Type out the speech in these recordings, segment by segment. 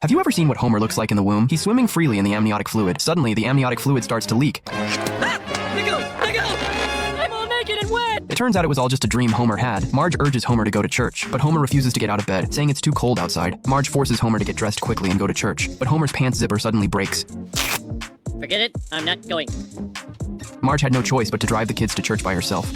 Have you ever seen what Homer looks like in the womb? He's swimming freely in the amniotic fluid. Suddenly, the amniotic fluid starts to leak. Ah! Let go! I'm all naked and wet! It turns out it was all just a dream Homer had. Marge urges Homer to go to church, but Homer refuses to get out of bed, saying it's too cold outside. Marge forces Homer to get dressed quickly and go to church, but Homer's pants zipper suddenly breaks. Forget it, I'm not going. Marge had no choice but to drive the kids to church by herself.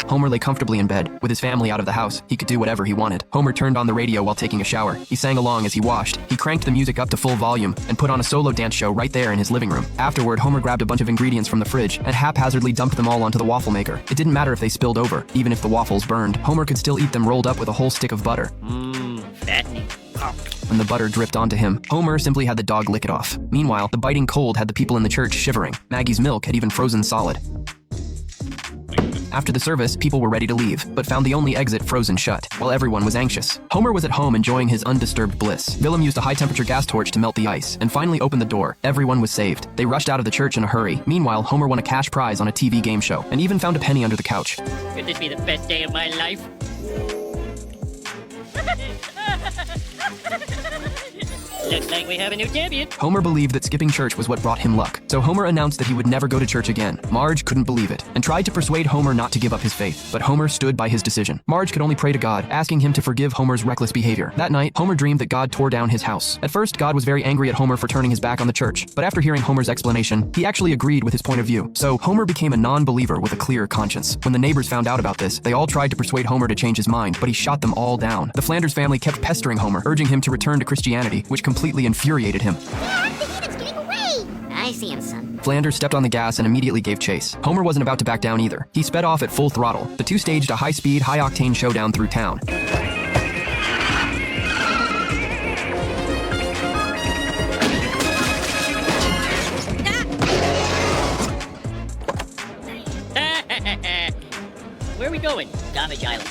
Homer lay comfortably in bed. With his family out of the house, he could do whatever he wanted. Homer turned on the radio while taking a shower. He sang along as he washed. He cranked the music up to full volume and put on a solo dance show right there in his living room. Afterward, Homer grabbed a bunch of ingredients from the fridge and haphazardly dumped them all onto the waffle maker. It didn't matter if they spilled over. Even if the waffles burned, Homer could still eat them rolled up with a whole stick of butter. Fattening. When the butter dripped onto him, Homer simply had the dog lick it off. Meanwhile, the biting cold had the people in the church shivering. Maggie's milk had even frozen solid. After the service, people were ready to leave, but found the only exit frozen shut, while everyone was anxious. Homer was at home enjoying his undisturbed bliss. Willem used a high-temperature gas torch to melt the ice, and finally opened the door. Everyone was saved. They rushed out of the church in a hurry. Meanwhile, Homer won a cash prize on a TV game show, and even found a penny under the couch. Could this be the best day of my life? Looks like we have a new champion. Homer believed that skipping church was what brought him luck, so Homer announced that he would never go to church again. Marge couldn't believe it, and tried to persuade Homer not to give up his faith, but Homer stood by his decision. Marge could only pray to God, asking him to forgive Homer's reckless behavior. That night, Homer dreamed that God tore down his house. At first, God was very angry at Homer for turning his back on the church, but after hearing Homer's explanation, he actually agreed with his point of view. So, Homer became a non-believer with a clear conscience. When the neighbors found out about this, they all tried to persuade Homer to change his mind, but he shot them all down. The Flanders family kept pestering Homer, urging him to return to Christianity, which completely infuriated him. Dad, the heathen's getting away! I see him, son. Flanders stepped on the gas and immediately gave chase. Homer wasn't about to back down either. He sped off at full throttle. The two staged a high-speed, high-octane showdown through town. Where are we going? Garbage Island.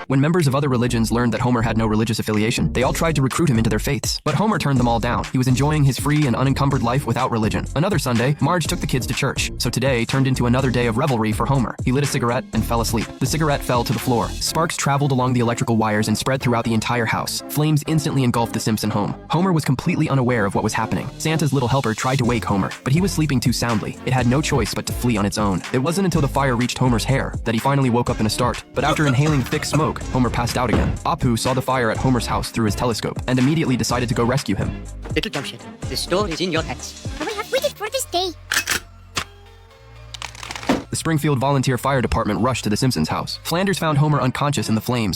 When members of other religions learned that Homer had no religious affiliation, they all tried to recruit him into their faiths. But Homer turned them all down. He was enjoying his free and unencumbered life without religion. Another Sunday, Marge took the kids to church, so today turned into another day of revelry for Homer. He lit a cigarette and fell asleep. The cigarette fell to the floor. Sparks traveled along the electrical wires and spread throughout the entire house. Flames instantly engulfed the Simpson home. Homer was completely unaware of what was happening. Santa's little helper tried to wake Homer, but he was sleeping too soundly. It had no choice but to flee on its own. It wasn't until the fire reached Homer's hair that he finally woke up in a start. But after inhaling thick smoke, Homer passed out again. Apu saw the fire at Homer's house through his telescope and immediately decided to go rescue him. Little dumpshit, the store is in your hands. I will have waited for this day. The Springfield Volunteer Fire Department rushed to the Simpsons' house. Flanders found Homer unconscious in the flames.